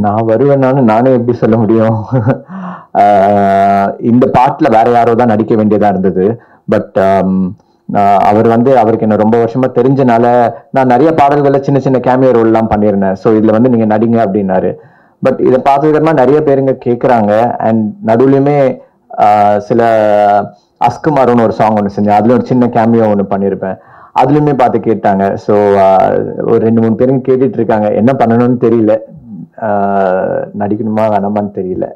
நான் வருவேன்னு நானே எப்படி சொல்ல முடியும்? இந்த பாட்டுல வேற யாரோ தான் நடிக்க வேண்டியதா இருந்தது. பட் அவர் வந்து அவருக்கு என்ன ரொம்ப வருஷமா தெரிஞ்சனால நான் நிறைய பாடல்களை சின்ன சின்ன கேமியோ ரோல் எல்லாம் பண்ணியிருந்தேன். ஸோ இதுல வந்து நீங்க நடிங்க அப்படின்னாரு. பட் இதை பார்த்ததுக்கப்புறமா நிறைய பேருங்க கேட்குறாங்க. அண்ட் நடுவுலையுமே சில அஸ்குமார்னு ஒரு சாங் ஒன்று செஞ்சேன். அதுல ஒரு சின்ன கேமியோ ஒன்று பண்ணியிருப்பேன். அதுலயுமே பார்த்து கேட்டாங்க. ஸோ ஒரு 2-3 பேருங்க கேட்டுட்டு இருக்காங்க. என்ன பண்ணணும்னு தெரியல, நடிக்கணுமா வேணாமான்னு தெரியல.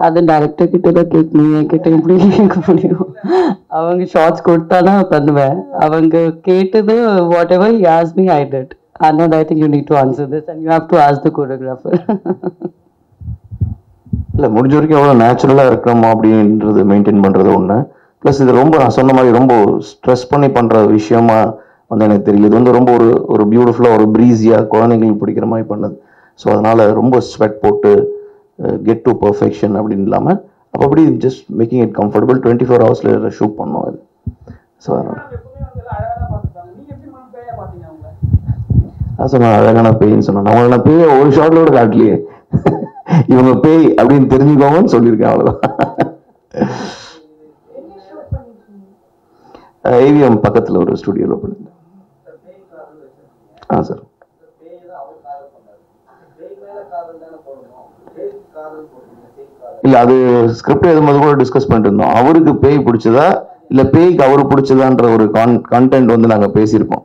அது டைரக்டர் கிட்ட தான் கேட்கணும், என்கிட்ட எப்படி கேட்க முடியும்? அவங்க ஷார்ட்ஸ் கொடுத்தாதான் பண்ணுவேன். அவங்க கேட்டது what ever he asked me I did. Anand, I think you need to answer this and you have to ask the choreographer. இல்லை, முடிஞ்ச வரைக்கும் எவ்வளோ நேச்சுரலாக இருக்கணுமா அப்படின்றது மெயின்டைன் பண்ணுறது ஒன்று. ப்ளஸ் இது ரொம்ப நான் சொன்ன மாதிரி ரொம்ப ஸ்ட்ரெஸ் பண்ணி பண்ணுற விஷயமா வந்து எனக்கு தெரியல. இது வந்து ரொம்ப ஒரு பியூட்டிஃபுல்லாக ஒரு ப்ரீஸியாக குழந்தைங்களுக்கு பிடிக்கிற மாதிரி பண்ணது. ஸோ அதனால் ரொம்ப ஸ்வெட் போட்டு கெட் டு பர்ஃபெக்ஷன் அப்படின்னு இல்லாமல் அப்படி ஜஸ்ட் மேக்கிங் இட் கம்ஃபர்டபுள் 24 ஹவர்ஸில் ஷூட் பண்ணோம் அது. ஸோ அதனால் அதான் சொன்னேன், அழகான பேய்ன்னு சொன்னேன். அவங்கள நான் பேய் ஒரு ஷார்ட்ல கூட காட்டலையே, இவங்க பேய் அப்படின்னு தெரிஞ்சுக்கோங்கன்னு சொல்லியிருக்கேன், அவ்வளோதான். ஏவிஎம் பக்கத்தில் ஒரு ஸ்டுடியோவில் பண்ணியிருந்தேன். சார் இல்ல, அது ஸ்கிரிப்ட் எழுதும்போது கூட டிஸ்கஸ் பண்ணிட்டு இருந்தோம். அவருக்கு பேய் பிடிச்சதா இல்ல பேய்க்கு அவரு பிடிச்சதான்ற ஒரு கான்டென்ட் வந்து நாங்க பேசியிருக்கோம்.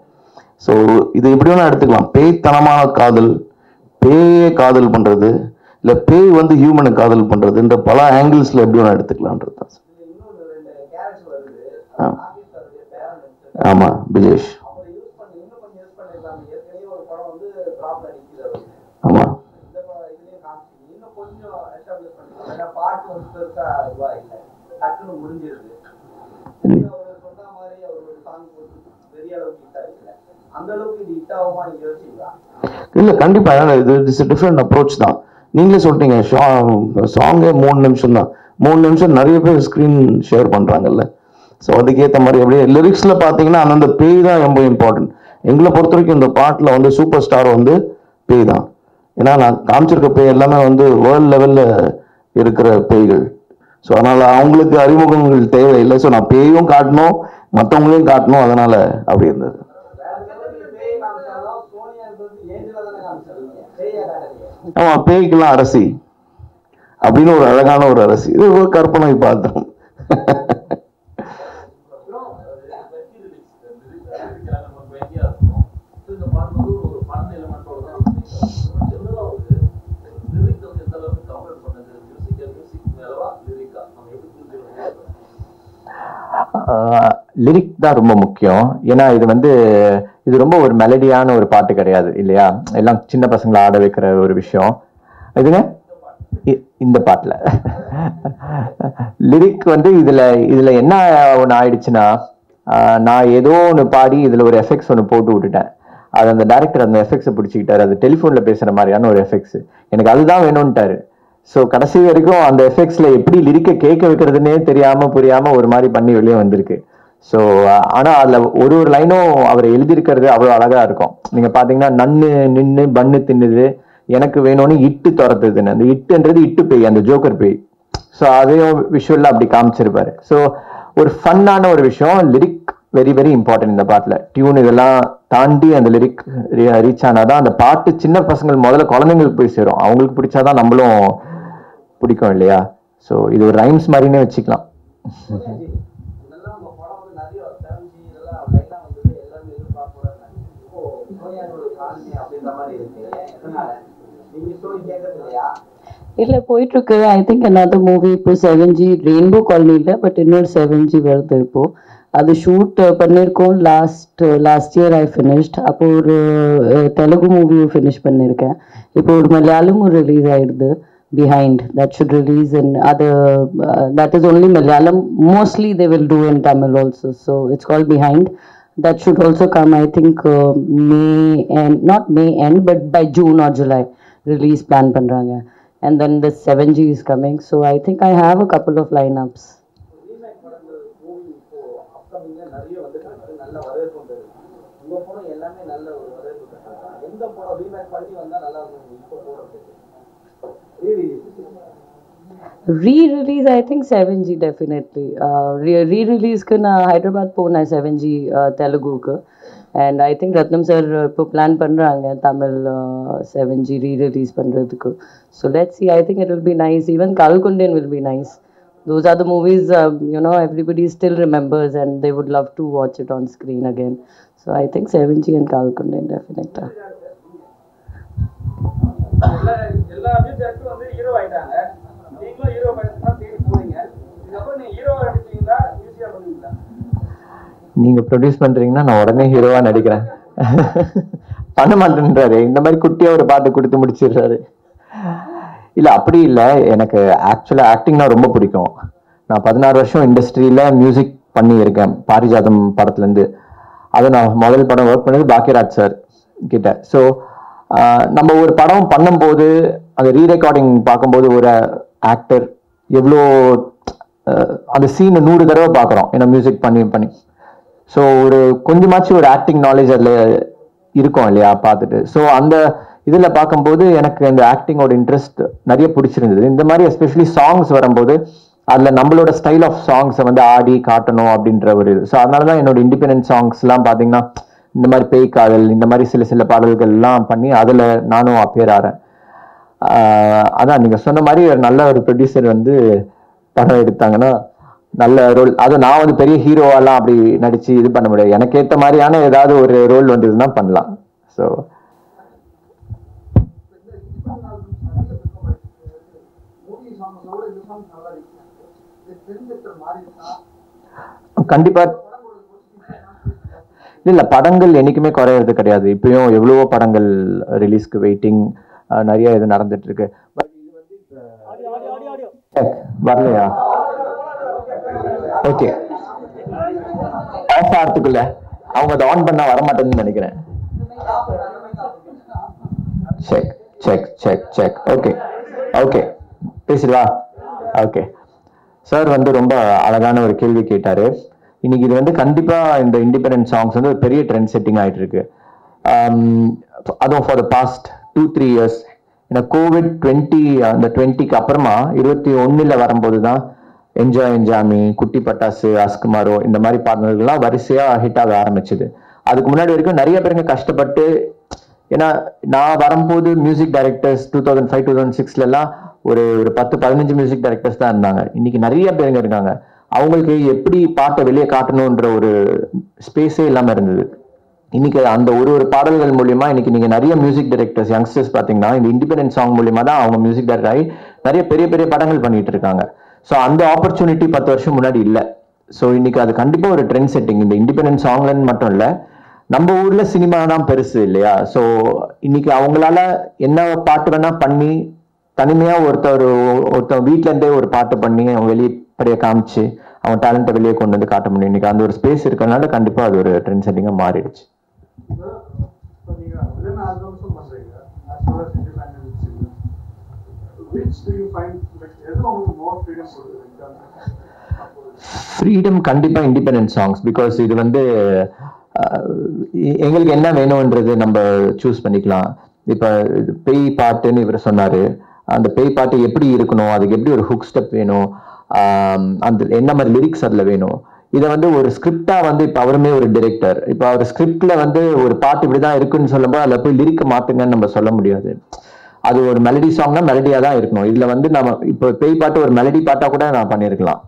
ஸோ இது எப்படி வேணா எடுத்துக்கலாம். பேய்த்தனமான காதல், பேயே காதல் பண்றது, இல்ல பேய் வந்து ஹியூமனை காதல் பண்றதுன்ற பல ஆங்கிள்ஸ்ல எப்படி வேணா எடுத்துக்கலான்றது தான். ஆமா, பிஜேஷ். ஆமா, இல்ல கண்டிப்பா இது டிஃபரெண்ட் அப்ரோச் தான். நீங்களே சொல்லிட்டீங்க, சாங்கே 3 நிமிஷம் தான். 3 நிமிஷம் நிறைய பேர் ஸ்கிரீன் ஷேர் பண்றாங்கல்ல. ஸோ அதுக்கேற்ற மாதிரி அப்படியே லிரிக்ஸ்ல பாத்தீங்கன்னா அந்த பேய் தான் ரொம்ப இம்பார்ட்டன்ட். எங்களை பொறுத்த வரைக்கும் இந்த பாட்டுல வந்து சூப்பர் ஸ்டார் வந்து பேய் தான். ஏன்னா நான் காமிச்சிருக்க பேய் எல்லாமே வந்து வேர்ல்ட் லெவல்ல இருக்கிற பேய்கள். ஸோ அதனால அவங்களுக்கு அறிமுகங்கள் தேவையில்லை. ஸோ நான் பேயும் காட்டணும், மற்றவங்களையும் காட்டணும், அதனால அப்படி இருந்தது. ஆமா, பேய்க்கெல்லாம் அரசி அப்படின்னு ஒரு அழகான ஒரு அரசி, இது ஒரு கற்பனை பார்த்தோம். லிரிக் தான் ரொம்ப முக்கியம். ஏன்னா இது ரொம்ப ஒரு மெலடியான ஒரு பாட்டு கிடையாது இல்லையா? எல்லாம் சின்ன பசங்களை ஆட வைக்கிற ஒரு விஷயம் இதுங்க. இந்த பாட்டுல லிரிக் இதுல என்ன ஒண்ணு ஆயிடுச்சுன்னா, நான் ஏதோ ஒண்ணு பாடி இதுல ஒரு எஃபெக்ட்ஸ் ஒண்ணு போட்டு விட்டுட்டேன். அது அந்த டைரக்டர் அந்த எஃபெக்ட்ஸை பிடிச்சிக்கிட்டாரு. அது டெலிஃபோன்ல பேசுற மாதிரியான ஒரு எஃபெக்ட்ஸ், எனக்கு அதுதான் வேணும்ட்டாரு. ஸோ கடைசி வரைக்கும் அந்த எஃபெக்ட்ஸ்ல எப்படி லிரிக்க கேட்க வைக்கிறதுனே தெரியாம புரியாம ஒரு மாதிரி பண்ணி வெளியே வந்திருக்கு. ஸோ ஆனா அதுல ஒரு லைனும் அவர் எழுதியிருக்கிறது அவ்வளவு அழகா இருக்கும். நீங்க பாத்தீங்கன்னா, நன்னு நின்னு பண்ணு தின்னுது, எனக்கு வேணும்னு இட்டு துரத்துதுன்னு. அந்த இட்டுன்றது இட்டு பேய், அந்த ஜோக்கர் பேய். ஸோ அதையும் விஷுவல்ல அப்படி காமிச்சிருப்பாரு. ஸோ ஒரு ஃபன்னான ஒரு விஷயம். லிரிக் வெரி வெரி இம்பார்ட்டன்ட் இந்த பாட்டுல. டியூன் இதெல்லாம் தாண்டி அந்த லிரிக் ரீச் ஆனாதான் அந்த பாட்டு சின்ன பசங்கள் முதல்ல குழந்தைங்களுக்கு போய் சேரும். அவங்களுக்கு பிடிச்சாதான் நம்மளும் பிடிக்கும் இல்லையா? ஸோ இது ஒரு ரைம்ஸ் மாதிரினே வச்சுக்கலாம். இல்ல போயிட்டு இருக்கு. ஐ திங்க் another மூவி இப்போ 7G ரெயின்போ காலனி இல்லை, பட் இன்னொரு 7G வருது. இப்போ அது ஷூட் பண்ணியிருக்கோம். Last year I finished. அப்போ ஒரு தெலுங்கு மூவியும் ஃபினிஷ் பண்ணியிருக்கேன். இப்போ ஒரு மலையாளமும் ரிலீஸ் ஆயிடுது. behind that should release in other that is only Malayalam. Mostly they will do in Tamil also, so it's called Behind. That should also come, I think, May and not May end, but by June or July release plan பண்றாங்க. And then the 7G is coming, so I think I have a couple of lineups. Re-release, I think 7G definitely. Re-release ku na Hyderabad pona 7G Telugu ku, and I think Ratnam sir இப்போ plan பண்றாங்க Tamil 7G re-release பண்றதுக்கு. So let's see. I think it will be nice. Even Kalkundan will be nice. Those are the movies everybody still remembers, and they would love to watch it on screen again. So I think 7G and Kalkundan definitely. எல்லா அபிஷேக்கும் வந்து hero ஆயிட்டாங்க. நீங்களும் hero பண்ணா தேடி போறீங்க. இதுக்கப்புறம் நீங்க hero நடிச்சீங்களா ஈஸியா பண்ணுவீங்களா? நீங்க ப்ரொடியூஸ் பண்றீங்கன்னா நான் உடனே ஹீரோவா நடிக்கிறேன். பண்ண மாட்டேன்றாரு. இந்த மாதிரி குட்டியா ஒரு பாட்டு கொடுத்து முடிச்சிடுறாரு. இல்ல அப்படி இல்ல, எனக்கு ஆக்சுவலா ஆக்டிங்னா ரொம்ப பிடிக்கும். நான் 16 வருஷம் இண்டஸ்ட்ரியில மியூசிக் பண்ணி இருக்கேன். பாரிஜாதம் படத்துல இருந்து அதை நான் முதல் படம் ஒர்க் பண்ணது பாக்கியராஜ் சார் கிட்ட. ஸோ நம்ம ஒரு படம் பண்ணும்போது அந்த ரீரெக்கார்டிங் பார்க்கும்போது ஒரு ஆக்டர் எவ்வளோ அந்த சீனை 100 தடவை பார்க்குறோம் ஏன்னா மியூசிக் பண்ணி பண்ணி. ஸோ ஒரு கொஞ்சமாச்சும் ஒரு ஆக்டிங் நாலேஜ் அதில் இருக்கும் இல்லையா பார்த்துட்டு. ஸோ அந்த இதில் பார்க்கும்போது எனக்கு அந்த ஆக்டிங்கோட இன்ட்ரெஸ்ட் நிறைய பிடிச்சிருந்தது. இந்த மாதிரி எஸ்பெஷலி சாங்ஸ் வரும்போது அதில் நம்மளோட ஸ்டைல் ஆஃப் சாங்ஸை வந்து ஆடி காட்டணும் அப்படின்ற ஒரு இது. ஸோ அதனால தான் என்னோட இண்டிபெண்டன்ட் சாங்ஸ்லாம் பார்த்தீங்கன்னா இந்த மாதிரி பேய் காதல் இந்த மாதிரி சில பாடல்கள் எல்லாம் பண்ணி அதில் நானும் அப்பியர் ஆறேன். அதான் நீங்க சொன்ன மாதிரி ஒரு நல்ல ஒரு ப்ரொடியூசர் வந்து படம் எடுத்தாங்கன்னா நல்ல ரோல். அது நான் வந்து பெரிய ஹீரோவெல்லாம் அப்படி நடிச்சு இது பண்ண முடியாது. எனக்கு ஏற்ற மாதிரியான ஏதாவது ஒரு ரோல் வந்ததுன்னா பண்ணலாம். ஸோ கண்டிப்பா இல்ல, படங்கள் என்னைக்குமே குறையிறது கிடையாது. இப்பயும் எவ்வளவோ படங்கள் ரிலீஸ்க்கு வெயிட்டிங் நிறைய இது நடந்துட்டு இருக்கு. வரலையா? ஓகே, ஆஃப் ஆகிறதுக்குள்ள அவங்க அதை ஆன் பண்ணா வரமாட்டேன்னு நினைக்கிறேன். Check check check check. Okay okay, பேசிடுவா. ஓகே, சார் வந்து ரொம்ப அழகான ஒரு கேள்வி கேட்டாரு. இன்னைக்கு இது வந்து கண்டிப்பா இந்த இண்டிபெண்டன்ட் சாங்ஸ் வந்து ஒரு பெரிய ட்ரெண்ட் செட்டிங் ஆயிட்டு இருக்கு. அதுவும் ஃபார் த பாஸ்ட் 2-3 இயர்ஸ். ஏன்னா கோவிட் 20க்கு அப்புறமா 21 வரும்போது தான் என்ஜாய் என்ஜாமி, குட்டி பட்டாசு, அஸ்குமாரோ இந்த மாதிரி பாடல்கள்லாம் வரிசையா ஹிட் ஆக ஆரம்பிச்சுது. அதுக்கு முன்னாடி வரைக்கும் நிறைய பேருங்க கஷ்டப்பட்டு, ஏன்னா நான் வரும்போது மியூசிக் டைரக்டர்ஸ் 2005-2006 எல்லாம் ஒரு 10-15 மியூசிக் டைரக்டர்ஸ் தான் இருந்தாங்க. இன்னைக்கு நிறைய பேருங்க இருக்காங்க. அவங்களுக்கு எப்படி பாட்டை வெளியே காட்டணுன்ற ஒரு ஸ்பேஸே இல்லாம இருந்தது. இன்னைக்கு அந்த ஒரு பாடல்கள் மூலியமா இன்னைக்கு நீங்க நிறைய மியூசிக் டைரக்டர்ஸ் யங்ஸ்டர்ஸ் பாத்தீங்கன்னா இந்த இண்டிபெண்டன்ட் சாங் மூலியமா தான் அவங்க மியூசிக் டைரக்டர் ஆகி நிறைய பெரிய பெரிய படங்கள் பண்ணிட்டு இருக்காங்க. ஸோ அந்த ஆப்பர்ச்சுனிட்டி 10 வருஷம் முன்னாடி இல்லை. ஸோ இன்னைக்கு அது கண்டிப்பா ஒரு ட்ரெண்ட் செட்டிங். இந்த இண்டிபெண்டன்ட் சாங்லன்னு மட்டும் இல்லை, நம்ம ஊர்ல சினிமா தான் பெருசு இல்லையா? ஸோ இன்னைக்கு அவங்களால என்ன பாட்டு வேணா பண்ணி தனிமையா ஒருத்தர் வீட்ல இருந்தே ஒரு பாட்டு பண்ணி அவங்க வெளிப்படையை காமிச்சு அவங்க டேலண்ட்டை வெளியே கொண்டு வந்து காட்ட முடியும். இன்னைக்கு அந்த ஒரு ஸ்பேஸ் இருக்கறனால கண்டிப்பா அது ஒரு ட்ரெண்ட் செட்டிங்கா மாறிடுச்சு. ஃப்ரீடம் கண்டிப்பா இண்டிபெண்டன்ட் சாங்ஸ். பிகாஸ் இது வந்து எங்களுக்கு என்ன வேணும்ன்றது நம்ம சூஸ் பண்ணிக்கலாம். இப்ப பேய் பாட்டுன்னு இவர் சொன்னாரு, அந்த பேய் பாட்டு எப்படி இருக்கணும், அதுக்கு எப்படி ஒரு ஹுக் ஸ்டெப் வேணும், அந்த என்ன மாதிரி லிரிக்ஸ் அதுல வேணும், இதை வந்து ஒரு ஸ்கிரிப்டா வந்து இப்ப அவருமே ஒரு டிரெக்டர். இப்ப அவர் ஸ்கிரிப்ட்ல வந்து ஒரு பாட்டு இப்படிதான் இருக்குன்னு சொல்லும்போது அதுல போய் லிரிக்க மாத்துங்கன்னு நம்ம சொல்ல முடியாது. அது ஒரு மெலடி சாங்னா மெலடியா தான் இருக்கணும். இதுல வந்து நம்ம இப்போ பேய் பாட்டு ஒரு மெலடி பாட்டா கூட நான் பண்ணிருக்கலாம்.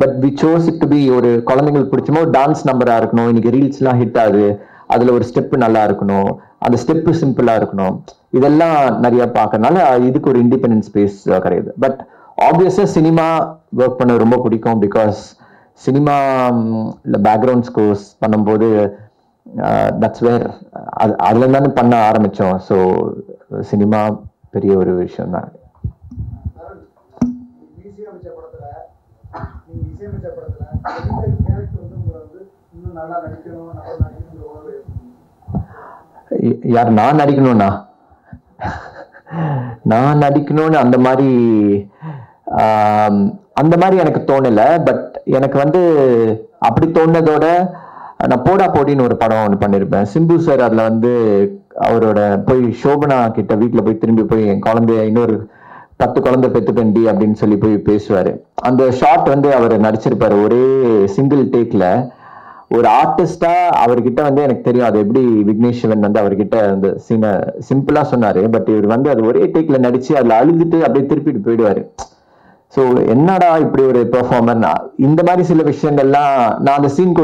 But we chose it to be ஒரு குழந்தைங்களுக்கு பிடிச்சமோ டான்ஸ் நம்பரா இருக்கணும். இன்னைக்கு ரீல்ஸ் எல்லாம் ஹிட் ஆகுது, அதுல ஒரு ஸ்டெப் நல்லா இருக்கணும், அந்த ஸ்டெப் சிம்பிளா இருக்கணும். இதெல்லாம் நிறைய பார்க்கறதுனால இதுக்கு ஒரு இண்டிபெண்டன்ட் ஸ்பேஸ் கிடையாது. பட் ஆப்வியஸா சினிமா ஒர்க் பண்ண ரொம்ப பிடிக்கும். பிகாஸ் சினிமா பேக்ரவுண்ட் ஸ்கோர்ஸ் பண்ணும்போது தட்ஸ் வேர் அதுல இருந்தாலும் பண்ண ஆரம்பிச்சோம். ஸோ சினிமா பெரிய ஒரு விஷயம் தான். ஆரம்பிச்ச படத்துல கேரக்டர் வந்து உங்களை வந்து இன்னும் நல்லா நடிக்கணும் நல்லா நடிக்கணுங்கிற உணர்வு யார் நான் நடிக்கணும்னா நான் நடிக்கணும்னு அந்த மாதிரி எனக்கு தோணல. பட் எனக்கு வந்து அப்படி தோணுனதோட நான் போடா போடின்னு ஒரு படம் ஒன்று பண்ணியிருப்பேன். சிம்பு சார் அதுல வந்து அவரோட போய் சோபனா கிட்ட வீட்டுல போய் திரும்பி போய் என் குழந்தைய இன்னொரு 10 குழந்தை பெத்துட்டேன்டி அப்படின்னு சொல்லி போய் பேசுவாரு. அந்த ஷாட் வந்து அவர் நடிச்சிருப்பாரு ஒரே சிங்கிள் டேக்ல. ஒரு ஆர்டிஸ்டா அவர்கிட்ட வந்து எனக்கு தெரியும் அது எப்படி விக்னேஷ் சிவன் வந்து அவர்கிட்ட அந்த சீனை சிம்பிளா சொன்னாரு. பட் இவர் வந்து அது ஒரே டேக்ல நடிச்சு அதுல அழுதுட்டு அப்படியே திருப்பிட்டு போயிடுவாரு. ஸோ என்னடா இப்படி ஒரு பெர்ஃபார்மர். இந்த மாதிரி சில விஷயங்கள்லாம் நான் அந்த சீனுக்கு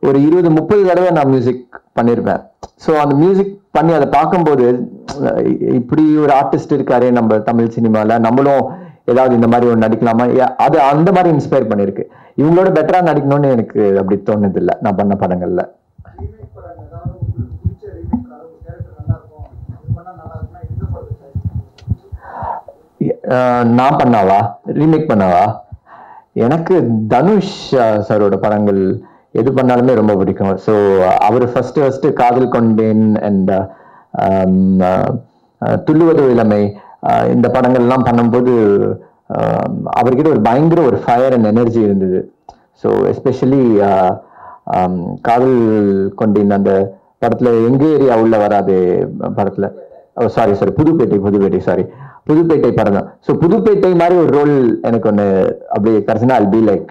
ஒரு 20-30 தடவை நான் மியூசிக் பண்ணியிருப்பேன். ஸோ அந்த மியூசிக் பண்ணி அதை பார்க்கும்போது இப்படி ஒரு ஆர்டிஸ்ட் இருக்காரு நம்ம தமிழ் சினிமால, நம்மளும் ஏதாவது இந்த மாதிரி ஒன்று நடிக்கலாமா, அது அந்த மாதிரி இன்ஸ்பயர் பண்ணிருக்கு. இவங்களோட பெட்டரா நடிக்கணும்னு எனக்கு அப்படி தோணுது இல்லை நான் பண்ண படங்கள்ல. நான் பண்ணாவா ரீமேக் பண்ணாவா? எனக்கு தனுஷ் சாரோட படங்கள் எது பண்ணாலுமே ரொம்ப பிடிக்கும். ஸோ அவர் ஃபர்ஸ்ட் காதல் கொண்டேன் அண்ட் துள்ளுவது இளமை இந்த படங்கள்லாம் பண்ணும்போது அவர்கிட்ட ஒரு பயங்கர ஒரு ஃபயர் அண்ட் எனர்ஜி இருந்தது. ஸோ எஸ்பெஷலி காதல் கொண்டேன் அந்த படத்துல எங்க ஏரியா உள்ள வராது படத்துல சாரி புதுப்பேட்டை சாரி புதுப்பேட்டை படம் தான். ஸோ புதுப்பேட்டை மாதிரி ஒரு ரோல் எனக்கு ஒன்று அப்படி கரெக்டாக அல் பி லைக்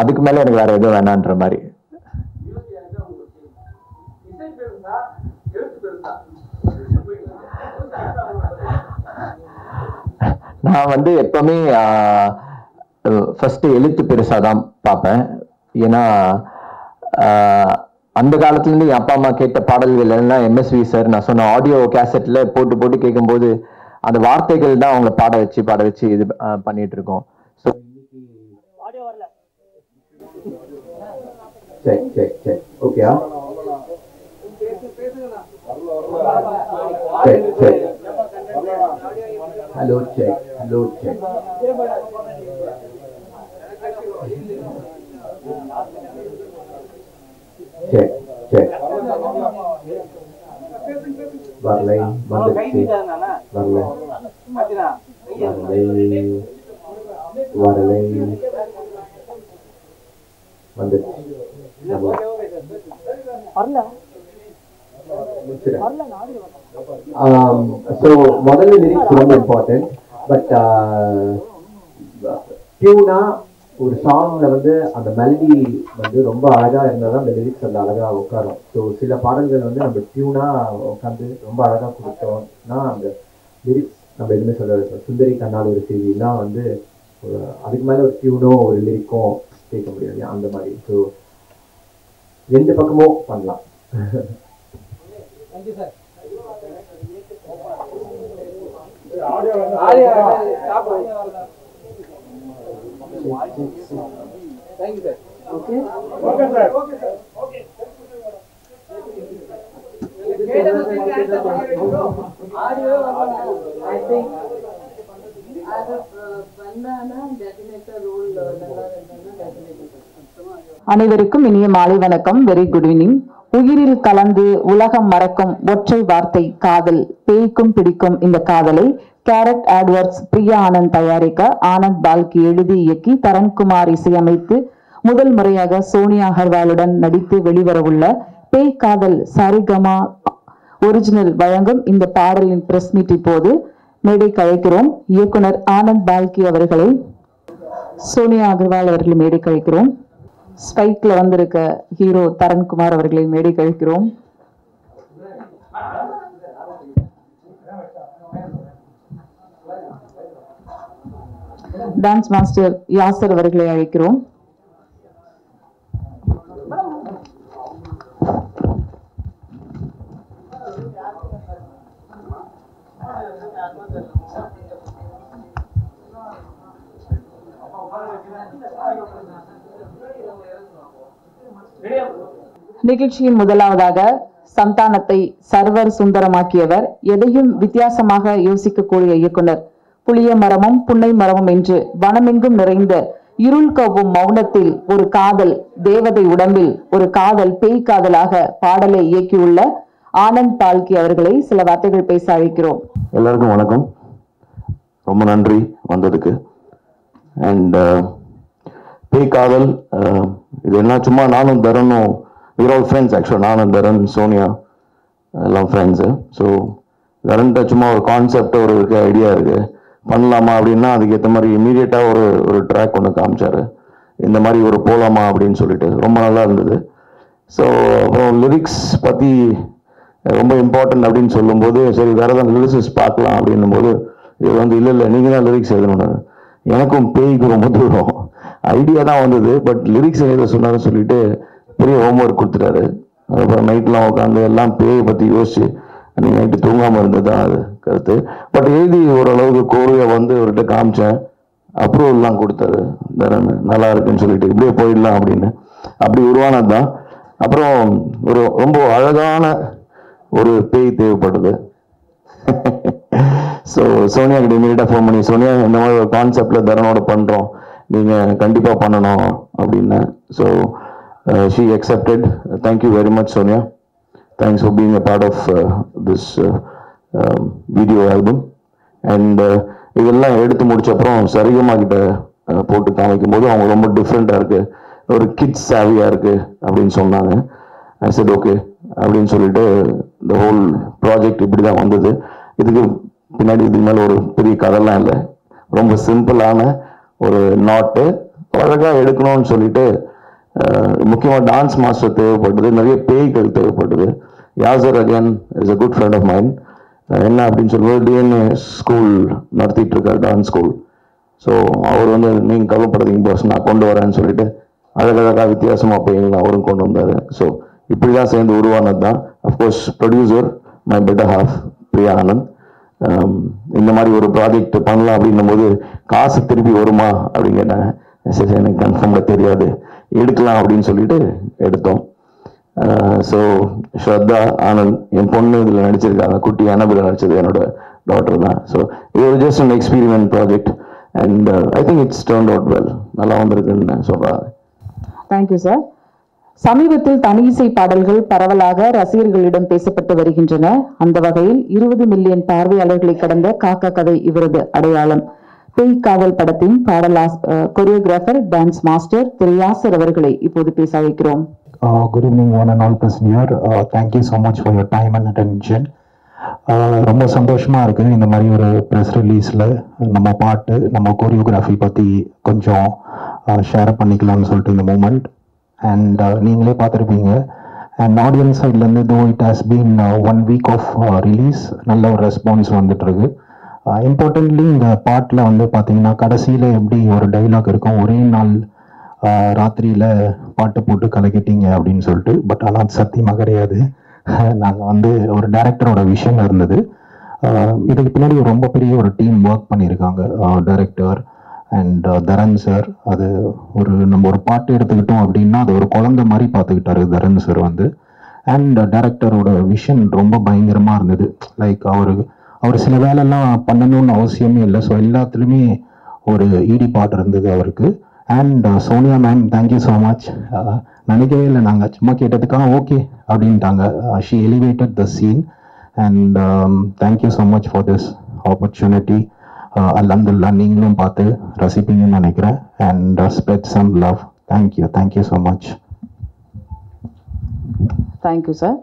அதுக்கு மேல எனக்கு வேற எதுவும் வேணான்ற மாதிரி. நான் வந்து எப்பவுமே ஃபர்ஸ்ட் எழுத்து பெருசாதான் பார்ப்பேன். ஏன்னா அந்த காலத்துல இருந்து என் அப்பா அம்மா கேட்ட பாடல்கள் எல்லாம் எம்எஸ்வி சார் நான் சொன்ன ஆடியோ கேசட்ல போட்டு கேட்கும்போது அந்த வார்த்தைகள் தான் அவங்களை பாட வச்சு இது பண்ணிட்டு இருக்கோம். ஸோ ஓகே ஹலோ செக் வரலை முதல்ல லிரிக்ஸ் ரொம்ப இம்பார்ட்டன்ட். பட் டியூனா ஒரு சாங்ல வந்து அந்த மெலடி வந்து ரொம்ப அழகா இருந்தால் தான் அந்த லிரிக்ஸ் அந்த அழகா உட்காரும். ஸோ சில பாடல்கள் வந்து நம்ம டியூனா உட்காந்து ரொம்ப அழகா கொடுத்தோம்னா அந்த லிரிக்ஸ் நம்ம எதுவுமே சொல்ல சுந்தரி கண்ணால் ஒரு செய்திலாம் வந்து அதுக்கு மேல ஒரு டியூனோ ஒரு லிரிக்கும் கேட்க முடியாது அந்த மாதிரி. ஸோ 2 பக்கமும் பண்ணலாம். அனைவருக்கும் இனிய மாலை வணக்கம். Very good evening. உயிரில் கலந்து உலகம் மறக்கும் ஒற்றை வார்த்தை காதல், பேய்க்கும் பிடிக்கும் இந்த காதலை கேரட் ஆட்வர்ட்ஸ் பிரியா ஆனந்த் தயாரிக்க ஆனந்த் பால்கி எழுதி இயக்கி தரண்குமார் இசையமைத்து முதல் முறையாக சோனியா அகர்வாலுடன் நடித்து வெளிவரவுள்ள பேய் காதல் சரிகமா ஒரிஜினல் வழங்கும் இந்த பாடலின் பிரஸ் மீட் இப்போது மேடை கழைக்கிறோம். இயக்குனர் ஆனந்த் பால்கி அவர்களை, சோனியா அகர்வால் அவர்களை மேடை கழைக்கிறோம். ஸ்பைக்ல வந்திருக்க ஹீரோ தரண்குமார் அவர்களை மேடை கழிக்கிறோம். டான்ஸ் மாஸ்டர் யாசர் அவர்களை அழைக்கிறோம். நிகழ்ச்சியின் முதலாவதாக சந்தானத்தை சர்வர் சுந்தரமாக்கியவர், எதையும் வித்தியாசமாக யோசிக்கக்கூடிய இயக்குனர், புளிய மரமும் புன்னை மரமும் என்று வனமெங்கும் நிறைந்த இருள் கவ்வும் மௌனத்தில் ஒரு காதல் தேவதை உடம்பில் ஒரு காதல் பேய் காதலாக பாடலை இயக்கியுள்ள ஆனந்த் பால்கி அவர்களை சில வார்த்தைகள் பேச அழைக்கிறோம். எல்லாருக்கும் வணக்கம், ரொம்ப நன்றி வந்ததுக்கு. அண்ட் பேய் காதல் இது என்ன, சும்மா நானும் தரனும் we're all friends ஆக்சுவலாக. நானும் தரன், சோனியா எல்லாம் ஃப்ரெண்ட்ஸு. ஸோ தரன்ட்ட சும்மா ஒரு கான்செப்ட் ஒரு ஐடியா இருக்கு பண்ணலாமா அப்படின்னா அதுக்கேற்ற மாதிரி இமீடியட்டாக ஒரு ட்ராக் ஒன்று காமிச்சாரு. இந்த மாதிரி ஒரு போலாமா அப்படின்னு சொல்லிட்டு ரொம்ப நல்லா இருந்தது. ஸோ அப்புறம் லிரிக்ஸ் பற்றி ரொம்ப இம்பார்ட்டன்ட் அப்படின்னு சொல்லும்போது சரி வேற ஏதாவது லிரிக்ஸ் பார்க்கலாம் அப்படின்னும் போது இது வந்து இல்லை நீங்கள் தான் லிரிக்ஸ் எழுதணும்னு. எனக்கும் பேய்க்கு ரொம்ப தூரம் ஐடியா தான் வந்தது, பட் லிரிக்ஸ் எழுத சொன்னாருன்னு சொல்லிட்டு பெரிய ஹோம்ஒர்க் கொடுத்துட்டாரு. அப்புறம் நைட்லாம் உட்காந்து எல்லாம் பேயை பற்றி யோசிச்சு அன்றைக்கி நைட்டு தூங்காமல் இருந்தது தான் அது கருத்து. பட் எழுதி ஓரளவுக்கு கோரியை வந்து அவர்கிட்ட காமிச்சேன், அப்ரூவல்லாம் கொடுத்தாரு தரன், நல்லா இருக்குன்னு சொல்லிட்டு இப்படியே போயிடலாம் அப்படின்னு. அப்படி உருவானது தான். அப்புறம் ஒரு ரொம்ப அழகான ஒரு பேய் தேவைப்படுது. ஸோ சோனியா கிட்ட இமீடியட்டாக ஃபோன் பண்ணி, சோனியா இந்த மாதிரி ஒரு கான்செப்டில் தரனோட பண்ணுறோம், நீங்கள் கண்டிப்பாக பண்ணணும் அப்படின்னு. So she accepted. Thank you very much, Sonia. Thanks for being a part of this video album. And இதெல்லாம் எடுத்து முடிச்ச அப்புறம் சரிகமா கிட்ட போட்டு காமிக்கும் போது அவங்க ரொம்ப டிஃப்ரெண்டா இருக்கு, ஒரு கிட்ஸ் சாவியா இருக்கு அப்படின்னு சொன்னாங்க. I said okay அப்படின்னு சொல்லிட்டு the whole project இப்படி தான் வந்தது. இதுக்கு பின்னாடி இதுக்கு மேல ஒரு பெரிய கதைலாம் இல்லை, ரொம்ப சிம்பிளான ஒரு நாட்டு அழகா எடுக்கணும்னு சொல்லிட்டு முக்கியமாக டான்ஸ் மாஸ்டர் தேவைப்படுது, நிறைய பேய்கள் தேவைப்படுது. Yasar again is a good friend of mind. என்ன அப்படின்னு சொல்லும்போது டிஎன்ஏ ஸ்கூல் நடத்திட்டு இருக்கார், டான்ஸ் ஸ்கூல். ஸோ அவர் வந்து நீங்கள் கவலைப்படாதீங்க பாஸ் நான் கொண்டு வரேன்னு சொல்லிட்டு அழகழகாக வித்தியாசமாக பேய்கள்லாம் அவரும் கொண்டு வந்தார். ஸோ இப்படி தான் சேர்ந்து உருவானது தான். Of course producer my better half Priya Anand. இந்த மாதிரி ஒரு ப்ராஜெக்ட் பண்ணலாம் அப்படின்னும் போது காசு திருப்பி வருமா அப்படின்னு கேட்டாங்க. சரி எனக்கு கன்ஃபார்மாக தெரியாது, எடுக்கலாம் அப்படின்னு சொல்லிட்டு எடுத்தோம். ஸோ ஸ்ரத்தா ஆனந்த் என் பொண்ணு இதில் நடிச்சிருக்காங்க, குட்டி அனபில் நடிச்சது என்னோட டாட்டர் தான். ஸோ இது ஒரு just an experiment project and I think it's turned out well, நல்லா வந்திருக்குன்னு சொல்கிறாங்க. Thank you sir. சமீபத்தில் தனி இசை பாடல்கள் பரவலாக ரசிகர்களிடம் பேசப்பட்டு வருகின்றன. அந்த வகையில் 20 மில்லியன் பார்வையாளர்களை கடந்த காக்கா கதை இவரது அடையாளம். பேய் காதல் படத்தின் பாடல் கொரியோகிராஃபர் டான்ஸ் மாஸ்டர் திரு யாசர் அவர்களை இப்போது பேச வைக்கிறோம். Good evening one and all present here. Thank you so much for your time and attention. ரொம்ப சந்தோஷமா இருக்கு இந்த மாதிரி ஒரு ப்ரெஸ் ரிலீஸில் நம்ம பாட்டு நம்ம கொரியோகிராஃபி பற்றி கொஞ்சம் ஷேர் பண்ணிக்கலாம்னு சொல்லிட்டு இந்த மூமெண்ட். அண்ட் நீங்களே பார்த்துருப்பீங்க. அண்ட் ஆடியன்ஸ் சைட்லேருந்து though it has been 1 week of release நல்ல ஒரு ரெஸ்பான்ஸ் வந்துட்டு இருக்கு. இம்பார்ட்டன்ட்லி இந்த பாட்டில் வந்து பார்த்தீங்கன்னா கடைசியில் எப்படி ஒரு டைலாக் இருக்கும், ஒரே நாள் ராத்திரியில் பாட்டு போட்டு கலக்கிட்டீங்க அப்படின்னு சொல்லிட்டு. பட் ஆனால் அது சத்தியமாக கிடையாது. நாங்கள் வந்து ஒரு டைரக்டரோட விஷயம் இருந்தது. இதுக்கு பின்னாடி ரொம்ப பெரிய ஒரு டீம் ஒர்க் பண்ணியிருக்காங்க, டைரக்டர் அண்ட் தரன் சார். அது நம்ம ஒரு பாட்டு எடுத்துக்கிட்டோம் அப்படின்னா அது ஒரு குழந்தை மாதிரி பார்த்துக்கிட்டாரு தரன் சார் வந்து. அண்ட் டைரக்டரோட விஷன் ரொம்ப பயங்கரமாக இருந்தது. லைக் அவர் சில வேலைலாம் பண்ணணும்னு அவசியமே இல்லை. ஸோ எல்லாத்துலேயுமே ஒரு ஈடுபாடு இருந்தது அவருக்கு. And Sonia ma'am thank you so much. நினைக்கவே இல்லை, நாங்கள் சும்மா கேட்டதுக்காக ஓகே அப்படின்ட்டாங்க. She elevated the scene and thank you so much for this opportunity. அல்ஹம்துலில்லாஹ் நீங்களும் பார்த்து ரசிப்பீங்கன்னு நினைக்கிறேன். And spread some love. Thank you so much. Thank you sir.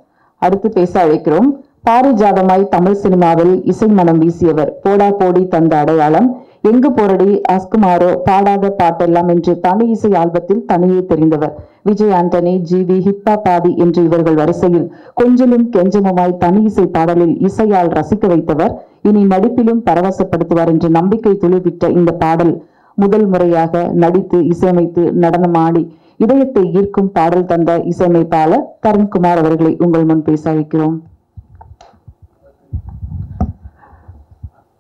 அடுத்து பேச அழைக்கிறோம். பாரிஜாதமாய் தமிழ் சினிமாவில் இசை மனம் வீசியவர், போடா போடி தந்த அடையாளம், எங்கு போரடி அஸ்குமாரோ, பாடாத பாட்டெல்லாம் என்று தனி இசை ஆல்பத்தில் தனியே தெரிந்தவர். விஜய் ஆண்டனி, ஜிவி, ஹிப்பா பாதி என்று இவர்கள் வரிசையில் கொஞ்சலும் கெஞ்சமுமாய் தனி இசை பாடலில் இசையால் ரசிக்க வைத்தவர். இனி நடிப்பிலும் பரவசப்படுத்துவார் என்று நம்பிக்கை துளிவிட்ட இந்த பாடல் முதல் முறையாக நடித்து இசையமைத்து நடனமாடி இதயத்தை ஈர்க்கும் பாடல் தந்த இசையமைப்பாளர் தருண்குமார் அவர்களை உங்கள் முன் பேச வைக்கிறோம்.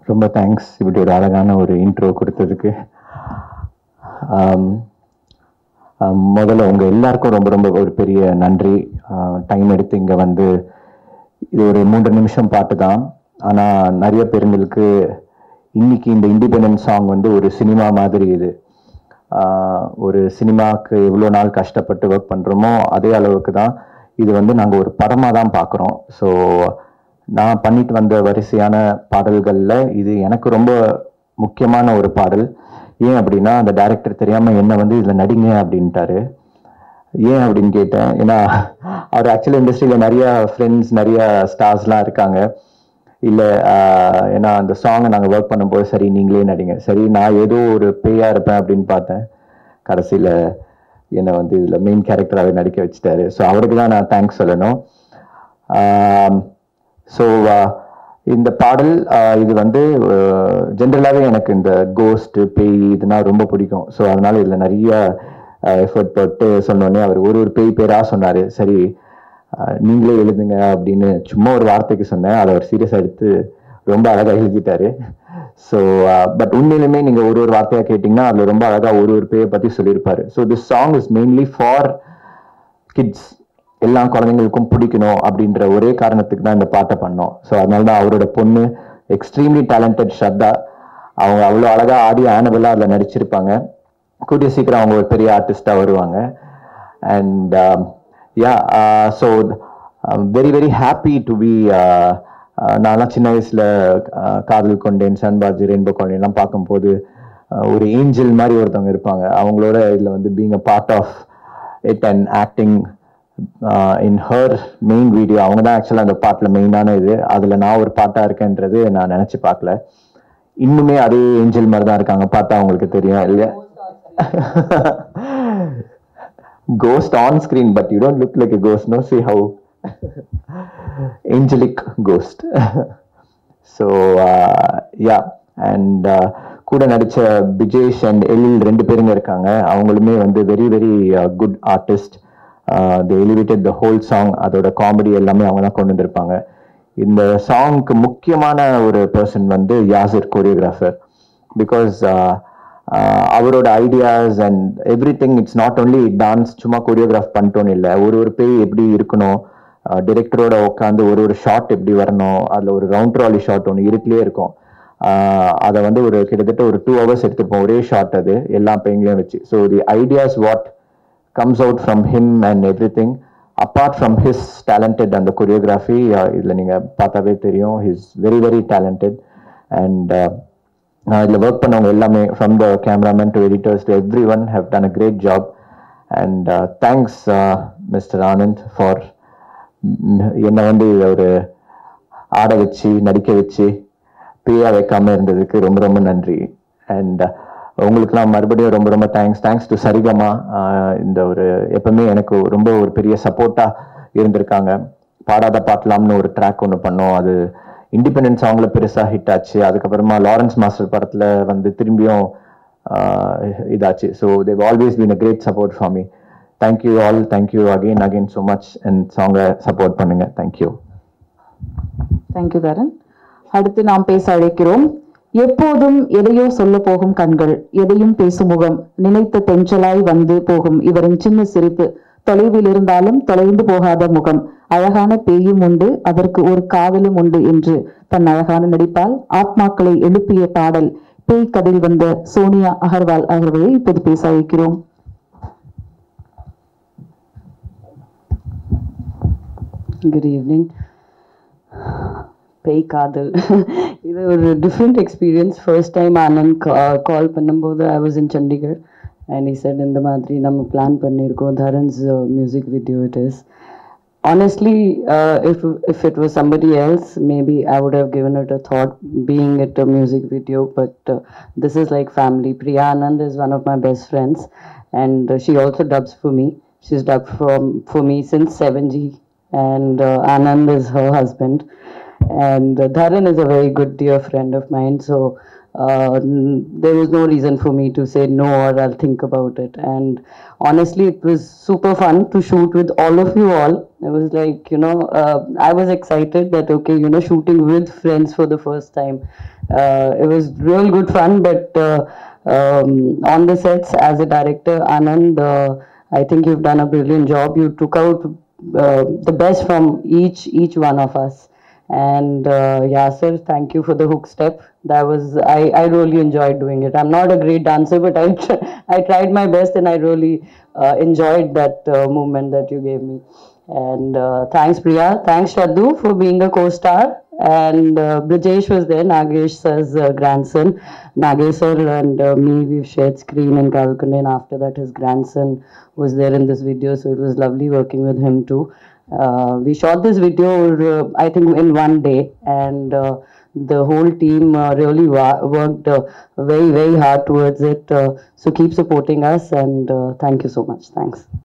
ரொம்ப தேங்க்ஸ் இப்படி ஒரு அழகான ஒரு இன்ட்ரோ கொடுத்ததுக்கு. முதல்ல உங்க எல்லாருக்கும் ரொம்ப ரொம்ப ஒரு பெரிய நன்றி. டைம் எடுத்து இங்க வந்து இது ஒரு 3 நிமிஷம் பாட்டு தான், ஆனா நிறைய பேருங்களுக்கு இன்னைக்கு இந்த இண்டிபெண்டன்ஸ் சாங் வந்து ஒரு சினிமா மாதிரி. இது ஒரு சினிமாவுக்கு எவ்வளோ நாள் கஷ்டப்பட்டு ஒர்க் பண்ணுறோமோ அதே அளவுக்கு தான் இது வந்து நாங்கள் ஒரு படமாக தான் பார்க்குறோம். ஸோ நான் பண்ணிட்டு வந்த வரிசையான பாடல்களில் இது எனக்கு ரொம்ப முக்கியமான ஒரு பாடல். ஏன் அப்படின்னா அந்த டைரக்டர் தெரியாமல் என்ன வந்து இதில் நடிங்க அப்படின்ட்டாரு. ஏன் அப்படின்னு கேட்டேன். ஏன்னா அவர் ஆக்சுவலி இண்டஸ்ட்ரியில் நிறைய ஃப்ரெண்ட்ஸ் நிறைய ஸ்டார்ஸ்லாம் இருக்காங்க. இல்லை ஏன்னா அந்த சாங்கை நாங்கள் ஒர்க் பண்ணும்போது சரி நீங்களே நடிங்க, சரி நான் ஏதோ ஒரு பேயாக இருப்பேன் அப்படின்னு பார்த்தேன். கடைசியில் என்னை வந்து இதில் மெயின் கேரக்டராகவே நடிக்க வச்சுட்டாரு. ஸோ அவருக்கு தான் நான் தேங்க்ஸ் சொல்லணும். ஸோ இந்த பாடல் இது வந்து ஜென்ரலாகவே எனக்கு இந்த கோஸ்ட்டு பேய் இதுனா ரொம்ப பிடிக்கும். ஸோ அதனால இதில் நிறைய எஃபர்ட் போட்டு சொன்னோடனே அவர் ஒரு பேய் பேராக சொன்னார். சரி நீங்களே எழுதுங்க அப்படின்னு சும்மா ஒரு வார்த்தைக்கு சொன்னேன். அதை அவர் சீரியஸாக எடுத்து ரொம்ப அழகாக எழுதிட்டாரு. ஸோ பட் உண்மையிலுமே நீங்கள் ஒரு வார்த்தையாக கேட்டிங்கன்னா அதில் ரொம்ப அழகாக ஒரு பேயை பற்றி சொல்லியிருப்பாரு. So this song is mainly for kids, எல்லா குழந்தைங்களுக்கும் பிடிக்கணும் அப்படின்ற ஒரே காரணத்துக்கு தான் இந்த பாட்டை பண்ணோம். ஸோ அதனால தான் அவரோட பொண்ணு எக்ஸ்ட்ரீம்லி டேலண்டட் ஸ்ரத்தா, அவங்க அவ்வளோ அழகாக ஆடி ஆனபெல்லாம் அதில் நடிச்சிருப்பாங்க. கூடிய சீக்கிரம் அவங்க ஒரு பெரிய ஆர்டிஸ்டாக வருவாங்க. And so very very happy to be. நான்லாம் சின்ன வயசில் காதல் கொண்டேன், சன்பாஜி, ரெயின்போ கொண்டேன்லாம் பார்க்கும்போது ஒரு ஏஞ்சல் மாதிரி ஒருத்தவங்க இருப்பாங்க. அவங்களோட இதில் வந்து being a part of it and acting in her main video. அவங்க தான் ஆக்சுவலாக அந்த பாட்டில் மெயினான இது. அதில் நான் ஒரு பாட்டாக இருக்கேன்றது நான் நினச்சி பார்க்கல. இன்னுமே அதே ஏஞ்சல் மாதிரி தான் இருக்காங்க, பார்த்தா அவங்களுக்கு தெரியும் இல்லையா? Ghost on screen, but you don't look like a ghost, no? See how angelic ghost. So yeah, and கூட நடிச்ச பிஜேஷ் அண்ட் எழில் 2 பேருங்க இருக்காங்க. அவங்களுமே வந்து very very good artist. they elevated the whole song. அதோட காமெடி எல்லாமே அவங்க தான் கொண்டு வந்திருப்பாங்க. இந்த சாங்க்கு முக்கியமான ஒரு பர்சன் வந்து யாசிர், கோரியோகிராஃபர். பிகாஸ் அவரோட ideas and every thing, it's not only dance சும்மா கோரியோகிராஃப் பண்ணிட்டோன்னு இல்லை. ஒரு பேய் எப்படி இருக்கணும், டிரெக்டரோட உட்காந்து ஒரு ஷாட் எப்படி வரணும், அதில் ஒரு ரவுண்ட் ட்ராலி ஷாட் ஒன்று இருட்டிலே இருக்கும். அதை வந்து கிட்டத்தட்ட ஒரு 2 hours எடுத்துருப்போம் ஒரே ஷாட், அது எல்லா பேய்களையும் வச்சு. So the ideas what comes out from him and everything apart from his talented. அந்த கொரியோகிராஃபி இதில் நீங்கள் பார்த்தாவே தெரியும், ஹிஸ் வெரி வெரி டேலண்டட். அண்ட் இதில் ஒர்க் பண்ணவங்க எல்லாமே from the cameraman to editors to everyone have done a great job. And thanks mister Anand for என்னை வந்து ஒரு ஆட வச்சு நடிக்க வச்சு பேயா வைக்காம இருந்ததுக்கு ரொம்ப ரொம்ப நன்றி. அண்ட் உங்களுக்குலாம் மறுபடியும் ரொம்ப ரொம்ப தேங்க்ஸ் டு சரிகமா. இந்த எப்பவுமே எனக்கு ரொம்ப ஒரு பெரிய சப்போர்ட்டாக இருந்திருக்காங்க. பாடாத பாட்டலாம்னு ஒரு ட்ராக் ஒன்று பண்ணோம், அது இண்டிபெண்டன்ஸ் சாங்ல பெருசாக ஹிட் ஆச்சு. அதுக்கப்புறமா லாரன்ஸ் மாஸ்டர் படத்தில் வந்து திரும்பியும் இதாச்சு. So Dev always been a great support for me. Thank you all, thank you again so much. And சாங்கை சப்போர்ட் பண்ணுங்க. தேங்க்யூ. தேங்க்யூ தரன். அடுத்து நாம் பேச அழைக்கிறோம். எப்போதும் எதையோ சொல்ல போகும் கண்கள், எதையும் பேசும் முகம், நினைத்த தென்றலாய் வந்து போகும் இவரின் சின்ன சிரிப்பு, தொலைவில் இருந்தாலும் தொலைந்து போகாத முகம், அழகான பேயும் உண்டு அதற்கு ஒரு காதலும் உண்டு என்று தன் அழகான நடிப்பால் ஆத்மாக்களை எழுப்பிய பாடல் பேய் கதையில் வந்த சோனியா அகர்வால் அவர்களை இப்போது பேச வைக்கிறோம். Good evening. பேய் காதல் இது ஒரு different experience. First time Anand call பண்ணும்போது I was in Chandigarh and he said இந்த மாதிரி நம்ம பிளான் பண்ணியிருக்கோம், Dharan's music video it is. Honestly, if it was somebody else, maybe I would have given it a thought, being it a music video, but this is like family. Priya Anand is one of my best friends and she also dubs for me. She's dubbed for me since 7G and Anand is her husband. And Dharan is a very good dear friend of mine, so there was no reason for me to say no or I'll think about it. And honestly, it was super fun to shoot with all of you all. It was like, I was excited that, okay, shooting with friends for the first time. It was real good fun, but on the sets as a director, Anand, I think you've done a brilliant job. You took out the best from each one of us. And Yasir, thank you for the hook step. that was I really enjoyed doing it. I'm not a great dancer, but I tried my best, and I really enjoyed that movement that you gave me. And thanks, Priya. Thanks, Shraddu, for being a co-star. And Brijesh was there, Nagesh sir's grandson. Nagesh sir and me, we've shared screen in Kalkunde, and after that, his grandson was there in this video, so it was lovely working with him too. We shot this video, I think, in one day, and the whole team really worked very, very hard towards it. So keep supporting us, and thank you so much. Thanks.